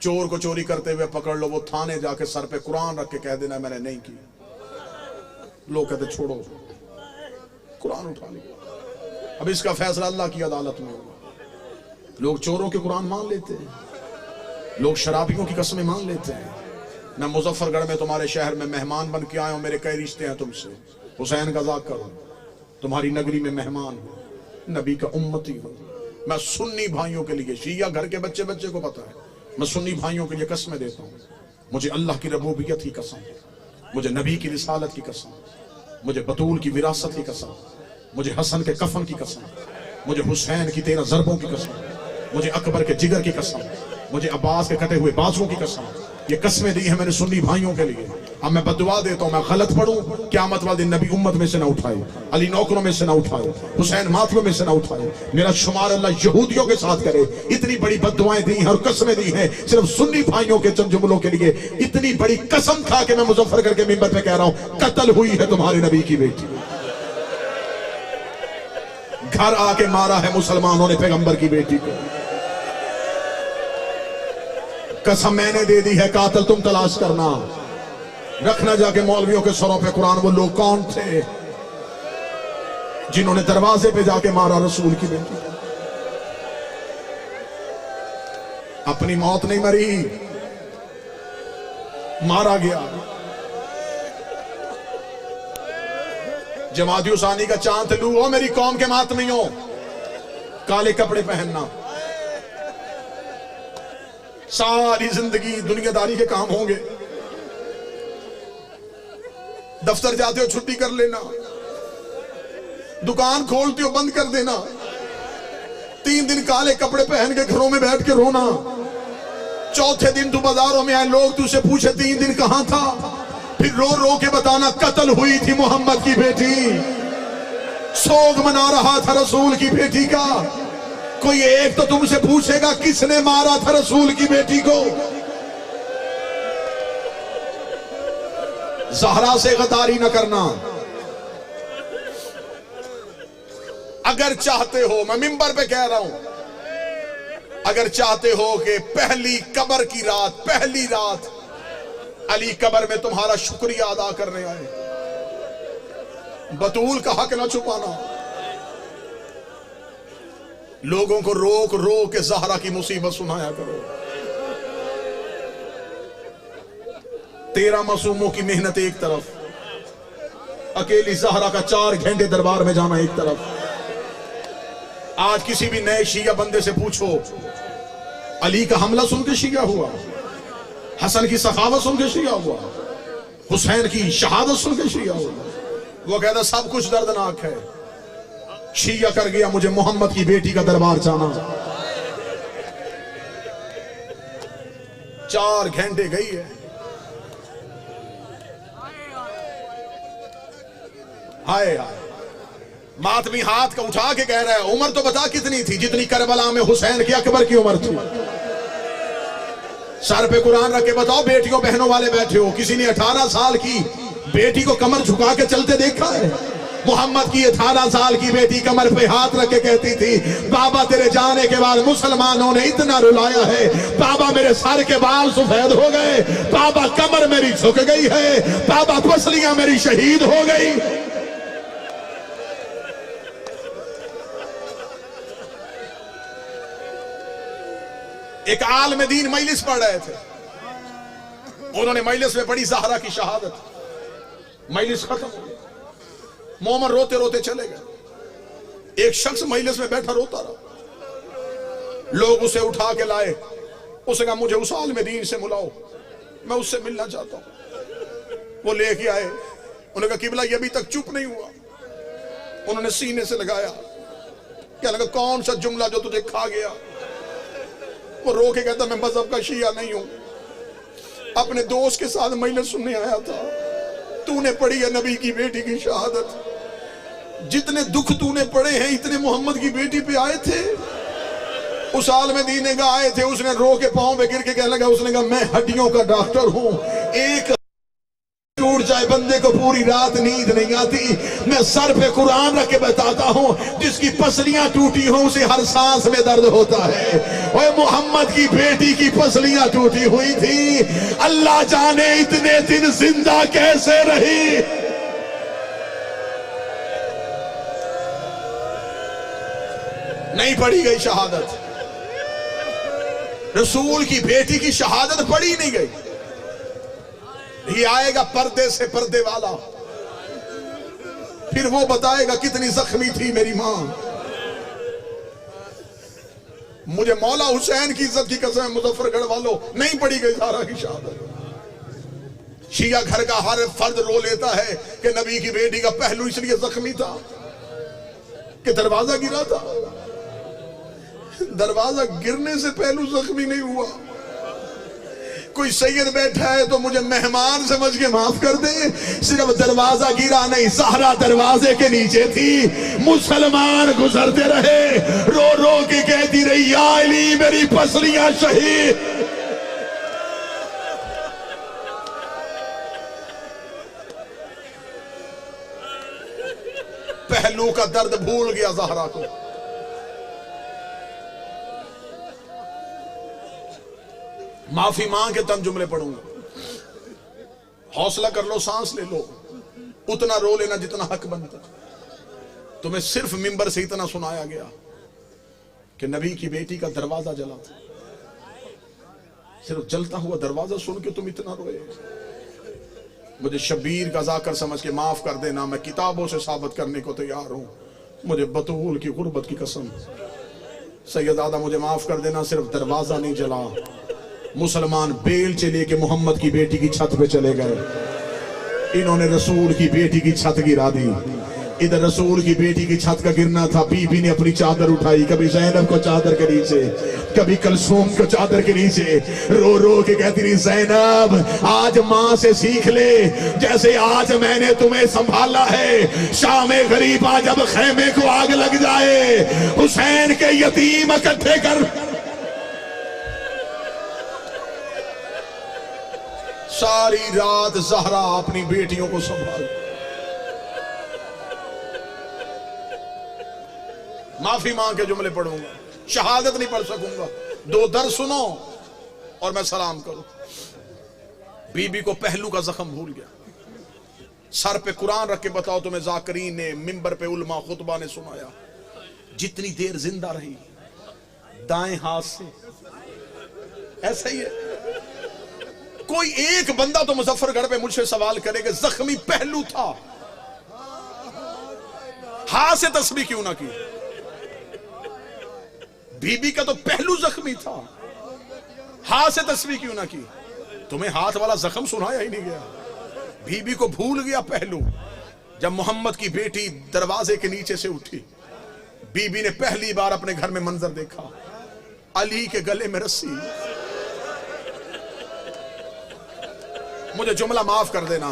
चोर को चोरी करते हुए पकड़ लो, वो थाने जाके सर पे कुरान रख के कह देना मैंने नहीं की। लोग कहते छोड़ो, कुरान उठा लिया। अब इसका फैसला अल्लाह की अदालत में होगा। लोग चोरों के कुरान मान लेते हैं, लोग शराबियों की कसमें मान लेते हैं। मैं मुजफ्फरगढ़ में तुम्हारे शहर में मेहमान बन के आया हूं, मेरे कई रिश्ते हैं तुमसे, हुसैन का ज़ाक करो, तुम्हारी नगरी में मेहमान हो, नबी का उम्मती हो। मैं सुन्नी भाइयों के लिए, शिया घर के बच्चे बच्चे को पता है, मैं सुन्नी भाइयों के लिए कसमें देता हूं। मुझे अल्लाह की रबूबियत की कसम, मुझे नबी की रिसालत की कसम, मुझे बतूल की विरासत की कसम, मुझे हसन के कफन की कसम, मुझे हुसैन की 13 ज़रबों की कसम, मुझे अकबर के जिगर की कसम, मुझे अब्बास के कटे हुए बाजुओं की कसम। ये कसमें दी है मैंने सुन्नी भाइयों के लिए। अब मैं बदुआ देता हूं, मैं गलत पढ़ूं, क़यामत वाले दिन नबी उम्मत में से ना उठाए, अली नौकरों में से ना उठाए, हुसैन मातलों में से ना उठाए। मेरा शुमार अल्लाह यहूदियों के साथ करे। इतनी बड़ी बदुआएं दी हैं और कसमें दी हैं सिर्फ सुन्नी भाइयों के चंद जुमलों के लिए। इतनी बड़ी कसम खा के मैं मुजफ्फरगढ़ के मिंबर पे कह रहा हूं, कत्ल हुई है तुम्हारे नबी की बेटी। घर आके मारा है मुसलमानों ने पैगंबर की बेटी को। कसम मैंने दे दी है, कातिल तुम तलाश करना। रखना जाके मौलवियों के सरों पे कुरान। वो लोग कौन थे जिन्होंने दरवाजे पे जाके मारा रसूल की बेटी? अपनी मौत नहीं मरी, मारा गया। जमाती उसानी का चांद लू हो मेरी कौम के मातमियों, काले कपड़े पहनना, सारी जिंदगी दुनियादारी के काम होंगे। दफ्तर जाते हो छुट्टी कर लेना, दुकान खोलते हो बंद कर देना, 3 दिन काले कपड़े पहन के घरों में बैठ के रोना। चौथे दिन तू बाजारों में आए, लोग तुझसे पूछे 3 दिन कहां था, फिर रो रो के बताना कत्ल हुई थी मोहम्मद की बेटी। सोग मना रहा था रसूल की बेटी का। कोई एक तो तुमसे पूछेगा किसने मारा था रसूल की बेटी को? ज़हरा से गद्दारी न करना। अगर चाहते हो, मैं मिंबर पे कह रहा हूं, अगर चाहते हो कि पहली कब्र की रात, पहली रात अली कब्र में तुम्हारा शुक्रिया अदा करने आए, बतूल का हक न छुपाना। लोगों को रोक रोक के ज़हरा की मुसीबत सुनाया करो। 13 मासूमों की मेहनत एक तरफ, अकेली ज़हरा का 4 घंटे दरबार में जाना एक तरफ। आज किसी भी नए शिया बंदे से पूछो, अली का हमला सुन के शिया हुआ, हसन की सखावत सुन के शिया हुआ, हुसैन की शहादत सुन के शिया हुआ, वो कहता सब कुछ दर्दनाक है। शिया कर गया मुझे मोहम्मद की बेटी का दरबार जाना। 4 घंटे गई है। हाय हाय, मातमी हाथ का उठा के कह रहा है, उम्र तो बता कितनी थी जितनी करबला में हुसैन की अकबर की उम्र थी। सर पे कुरान रख के बताओ, बेटियों बहनों वाले बैठे हो, किसी ने 18 साल की बेटी को कमर झुका के चलते देखा है? मोहम्मद की 18 साल की बेटी कमर पे हाथ रख के कहती थी, बाबा तेरे जाने के बाद मुसलमानों ने इतना रुलाया है, बाबा मेरे सर के बाल सफेद हो गए, बाबा कमर मेरी झुक गई है, बाबा पसलियां मेरी शहीद हो गई। एक आलम दीन मजलिस पढ़ रहे थे, उन्होंने मजलिस में पढ़ी ज़हरा की शहादत। मजलिस खत्म, मोमन रोते रोते चले गए। एक शख्स मजलिस में बैठा रोता रहा। लोग उसे उठा के लाए, उसने कहा मुझे उस आलम दीन से मिलाओ, मैं उससे मिलना चाहता हूं। वो लेके आए, उन्होंने कहा किबला ये अभी तक चुप नहीं हुआ। उन्होंने सीने से लगाया, क्या लगा कौन सा जुमला जो तुझे खा गया? वो रो के कहता मैं मजहब का शिया नहीं हूं, अपने दोस्त के साथ मजलिस सुनने आया था, तूने पढ़ी है नबी की बेटी की शहादत, जितने दुख तूने पढ़े हैं इतने मोहम्मद की बेटी पे आए थे। उस आलम दीन का आए थे, उसने रो के पांव पे गिर के कहने लगा, उसने कहा मैं हड्डियों का डॉक्टर हूं, एक टूट जाए बंदे को पूरी रात नींद नहीं आती। मैं सर पे कुरान रख के बताता हूं, जिसकी पसलियां टूटी हो उसे हर सांस में दर्द होता है। और मोहम्मद की बेटी की पसलियां टूटी हुई थी, अल्लाह जाने इतने दिन जिंदा कैसे रही। नहीं पढ़ी गई शहादत, रसूल की बेटी की शहादत पढ़ी नहीं गई। ये आएगा पर्दे से पर्दे वाला, फिर वो बताएगा कितनी जख्मी थी मेरी मां। मुझे मौला हुसैन की इज्जत की कसम, मुजफ्फरगढ़ वालों, नहीं पढ़ी गई ज़हरा की शहादत। शिया घर का हर फर्द रो लेता है कि नबी की बेटी का पहलू इसलिए जख्मी था कि दरवाजा गिरा था। दरवाजा गिरने से पहलू जख्मी नहीं हुआ। कोई सैयद बैठा है तो मुझे मेहमान समझ के माफ कर दे, सिर्फ दरवाजा गिरा नहीं, ज़हरा दरवाजे के नीचे थी। मुसलमान गुजरते रहे, रो रो के कहती रही, या अली मेरी पसलियां शहीद। पहलू का दर्द भूल गया ज़हरा को। माफी मांग के तन जुमले पढ़ूंगा, हौसला कर लो, सांस ले लो, उतना रो लेना जितना हक बनता। तुम्हें सिर्फ मिंबर से इतना सुनाया गया कि नबी की बेटी का दरवाजा जला था, सिर्फ जलता हुआ दरवाजा सुन के तुम इतना रोए। मुझे शबीर का जाकर समझ के माफ कर देना, मैं किताबों से साबित करने को तैयार हूं। मुझे बतूल की गुर्बत की कसम, सैयदादा मुझे माफ कर देना, सिर्फ दरवाजा नहीं जला, मुसलमान बेल से लेके मोहम्मद की बेटी की छत पे चले गए। इन्होंने रसूल की बेटी की छत गिरा दी। इधर रसूल की बेटी की छत का गिरना था, बीबी ने अपनी चादर उठाई, कभी ज़ैनब को चादर के नीचे, कभी कलसूम को चादर के नीचे, रो रो के कहती रही, ज़ैनब आज माँ से सीख ले, जैसे आज मैंने तुम्हें संभाला है। शामे गरीबा जब खेमे को आग लग जाए, हुसैन के यतीम इकट्ठे कर। सारी रात ज़हरा अपनी बेटियों को संभाल। माफी मांग के जुमले पढ़ूंगा, शहादत नहीं पढ़ सकूंगा। दो दर सुनो और मैं सलाम करूं। बीबी को पहलू का जख्म भूल गया, सर पे कुरान रख के बताओ तुम्हें जाकरीन ने, मिंबर पे उलमा खुतबा ने सुनाया। जितनी देर जिंदा रही दाएं हाथ से, ऐसा ही है। कोई एक बंदा तो मुजफ्फरगढ़ पे मुझसे सवाल करे कि जख्मी पहलू था, हाथ से तस्बीह क्यों ना की? बीबी का तो पहलू जख्मी था, हाथ से तस्बीह क्यों ना की? तुम्हें हाथ वाला जख्म सुनाया ही नहीं गया। बीबी को भूल गया पहलू। जब मोहम्मद की बेटी दरवाजे के नीचे से उठी, बीबी ने पहली बार अपने घर में मंजर देखा, अली के गले में रस्सी। मुझे जुमला माफ कर देना,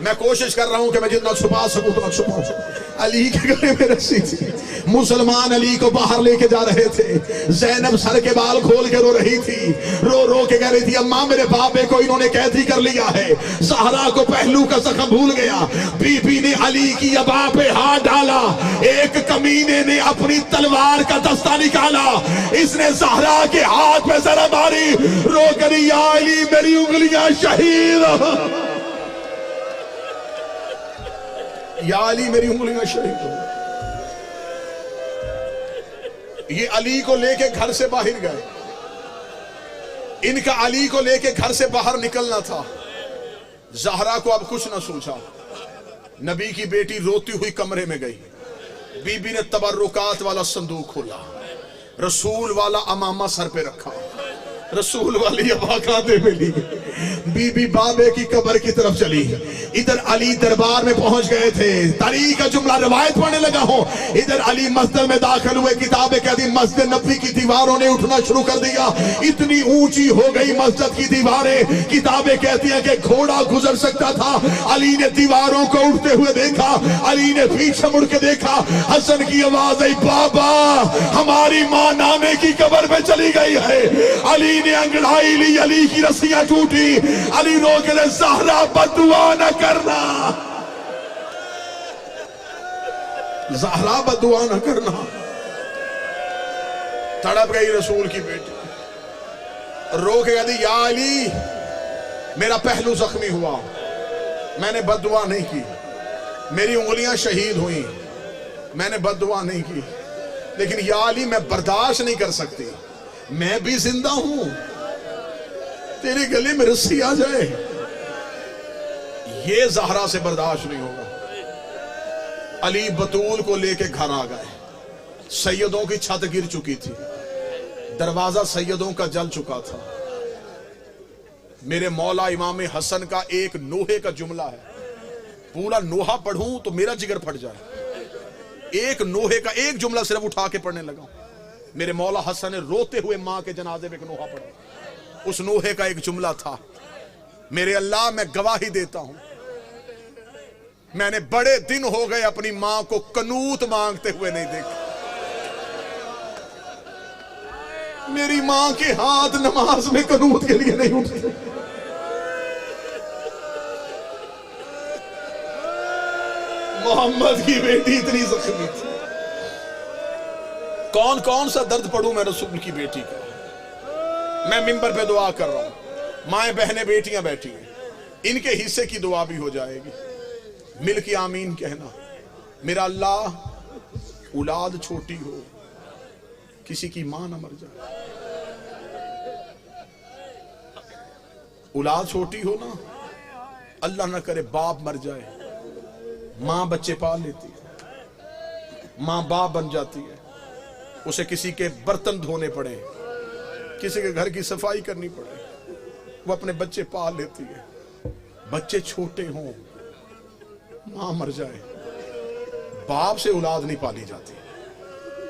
मैं कोशिश कर रहा हूं कि मैं जितना छुपा सकूं उतना छुपा सकूं। अली के गले में रस्सी थी। मुसलमान अली को बाहर लेके जा रहे थे। ज़ैनब सर के बाल खोल के रो रही थी, रो रो के कह रही थी, अम्मा मेरे बाबे को इन्होंने कैदी कर लिया है। ज़हरा को पहलू का जख्म भूल गया। बीबी ने अली की अबा पे हाथ डाला, एक कमीने ने अपनी तलवार का दस्ता निकाला, इसने ज़हरा के हाथ पे जरा मारी, रो कर, या अली मेरी उंगलियां शहीद, या अली मेरी उंगलियां शहीद हो। ये अली को लेके घर से बाहर गए। इनका अली को लेके घर से बाहर निकलना था। ज़हरा को अब कुछ ना सूझा। नबी की बेटी रोती हुई कमरे में गई। बीबी ने तबर्रुकात वाला संदूक खोला, रसूल वाला अमामा सर पे रखा, रसूल वाली अबा कांधे पे ली, बीबी बाबे की कब्र की तरफ चली। इधर अली दरबार में पहुंच गए थे। तारीख का जुमला रिवायत पढ़ने लगा हूं। इधर अली मस्जिद में दाखिल हुए। किताबें कहती मस्जिद नबी की दीवारों ने उठना शुरू कर दिया। इतनी ऊंची हो गई मस्जिद की दीवारें, किताबें कहती हैं कि घोड़ा गुजर सकता था। अली ने दीवारों को उठते हुए देखा। अली ने पीछे मुड़ के देखा। हसन की आवाज आई, बाबा हमारी मां नाने की कब्र में चली गई है। अली ने अंगड़ाई ली, अली की रस्सियां टूटी। अली रो के ज़हरा बददुआ न करना, ज़हरा बददुआ न करना। तड़प गई रसूल की बेटी, रो के कहती या अली मेरा पहलू जख्मी हुआ, मैंने बददुआ नहीं की। मेरी उंगलियां शहीद हुई, मैंने बददुआ नहीं की। लेकिन या अली मैं बर्दाश्त नहीं कर सकती, मैं भी जिंदा हूं, तेरे गले में रस्सी आ जाए, ये ज़हरा से बर्दाश्त नहीं होगा। अली बतूल को लेके घर आ गए। सैयदों की छत गिर चुकी थी, दरवाजा सैयदों का जल चुका था। मेरे मौला इमाम हसन का एक नोहे का जुमला है, पूरा नोहा पढ़ूं तो मेरा जिगर फट जाए। एक नोहे का एक जुमला सिर्फ उठा के पढ़ने लगा। मेरे मौला हसन ने रोते हुए मां के जनाजे में एक नोहा पढ़ा। उस नोहे का एक जुमला था, मेरे अल्लाह मैं गवाही देता हूं, मैंने बड़े दिन हो गए अपनी मां को कनूत मांगते हुए नहीं देखा। मेरी मां के हाथ नमाज में कनूत के लिए नहीं उठते। मोहम्मद की बेटी इतनी जख्मी थी। कौन कौन सा दर्द पढ़ूं मैं रसूल की बेटी का। मैं मिंबर पे दुआ कर रहा हूं, माएं बहनें बेटियां बैठी हैं, इनके हिस्से की दुआ भी हो जाएगी। मिल के आमीन कहना। मेरा अल्लाह औलाद छोटी हो, किसी की मां ना मर जाए। औलाद छोटी हो ना, अल्लाह ना करे बाप मर जाए, मां बच्चे पाल लेती है, मां बाप बन जाती है, उसे किसी के बर्तन धोने पड़े, किसी के घर की सफाई करनी पड़े, वो अपने बच्चे पाल लेती है। बच्चे छोटे हों, मां मर जाए, बाप से औलाद नहीं पाली जाती।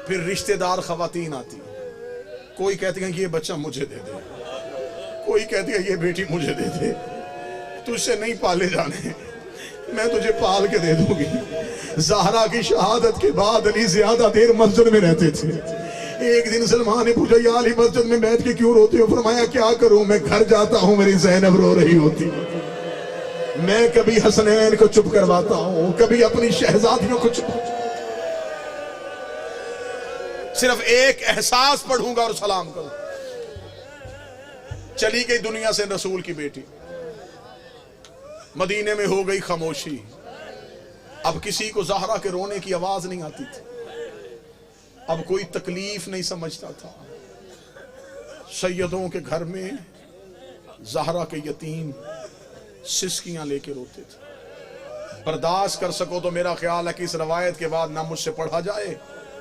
फिर रिश्तेदार खवातीन आती है, कोई कहती है कि ये बच्चा मुझे दे दे, कोई कहती है ये बेटी मुझे दे दे, तुझसे नहीं पाले जाने, मैं तुझे पाल के दे दूंगी। ज़हरा की शहादत के बाद अली ज्यादा देर मस्जिद में रहते थे। एक दिन सलमान ने पूछा, या अली मस्जिद में बैठ के क्यों रोते हो? फरमाया क्या करूं, मैं घर जाता हूं मेरी ज़ैनब रो रही होती, मैं कभी हसनैन को चुप करवाता हूं, कभी अपनी शहजादियों को चुप। सिर्फ एक एहसास पढ़ूंगा और सलाम करूं। चली गई दुनिया से रसूल की बेटी, मदीने में हो गई खामोशी। अब किसी को ज़हरा के रोने की आवाज नहीं आती थी, अब कोई तकलीफ नहीं समझता था। सैयदों के घर में ज़हरा के यतीम सिसकियां लेके रोते थे। बर्दाश्त कर सको तो मेरा ख्याल है कि इस रवायत के बाद ना मुझसे पढ़ा जाए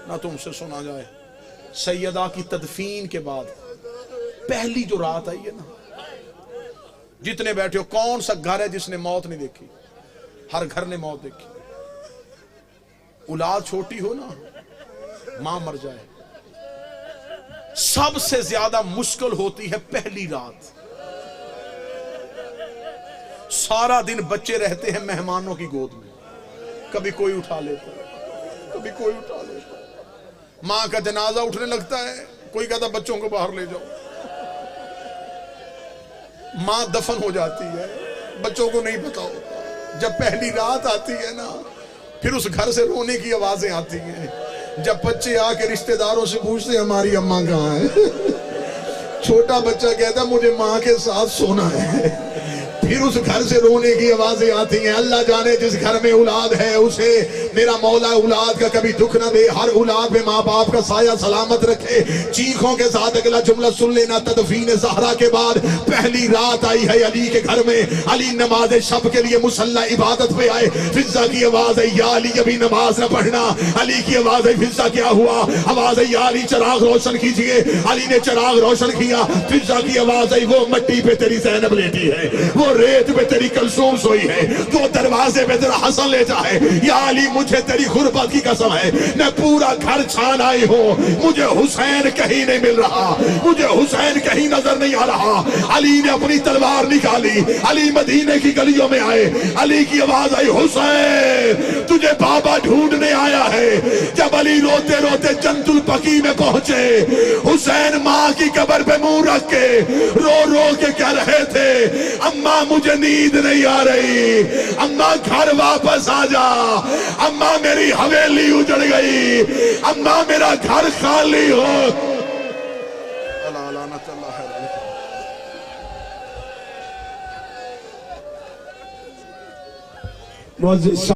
ना तुमसे सुना जाए। सैयदा की तदफीन के बाद पहली जो रात आई है ना, जितने बैठे हो, कौन सा घर है जिसने मौत नहीं देखी? हर घर ने मौत देखी। औलाद छोटी हो ना, मां मर जाए, सबसे ज्यादा मुश्किल होती है पहली रात। सारा दिन बच्चे रहते हैं मेहमानों की गोद में, कभी कोई उठा लेता है, कभी कोई उठा लेता है। मां का जनाजा उठने लगता है, कोई कहता बच्चों को बाहर ले जाओ, मां दफन हो जाती है, बच्चों को नहीं पता होता। जब पहली रात आती है ना, फिर उस घर से रोने की आवाजें आती हैं। जब बच्चे आके रिश्तेदारों से पूछते हमारी अम्मा कहाँ है, छोटा बच्चा कहता मुझे मां के साथ सोना है। फिर उस घर से रोने की आवाजें आती हैं। अल्लाह जाने जिस घर में औलाद है उसे मेरा मौला औलाद का कभी दुख ना दे, हर औलाद पे माँ बाप का साया सलामत रखे। चीखों के साथ अगला जुमला सुन लेना। तदफीन ज़हरा के बाद पहली रात आई है अली के घर में। अली नमाज शब के लिए मुसल्ला इबादत पे आए। फिजा की आवाज है, या अली अभी नमाज न पढ़ना। अली की आवाज है, फिजा क्या हुआ? आवाज है, या अली चराग रोशन कीजिए। अली ने चराग रोशन किया। फिजा की आवाज है, वो मट्टी पे तेरी ज़ैनब लेटी है, वो रेत पे तेरी कलसूम सोई है, वो दरवाजे पे तेरा हसन लेटा है। या अली मुझे तेरी गुर्बत की कसम है, मैं पूरा घर छान आई हूँ, मुझे हुसैन कहीं नहीं मिल रहा, मुझे हुसैन कहीं नजर नहीं आ रहा। अली ने अपनी तलवार निकाली। अली मदीने की गलियों में आए। अली की आवाज आई, हुसैन तुझे बाबा ढूंढने आया है। जब अली रोते रोते जन्नतुल बकी में पहुंचे, हुसैन माँ की कब्र पे मुंह रख के रो रो के कह रहे थे, अम्मा मुझे नींद नहीं आ रही, अम्मा घर वापस आ जा, अम्मा मेरी हवेली उजड़ गई, अम्मा मेरा घर खाली हो। मुअज़्ज़िज़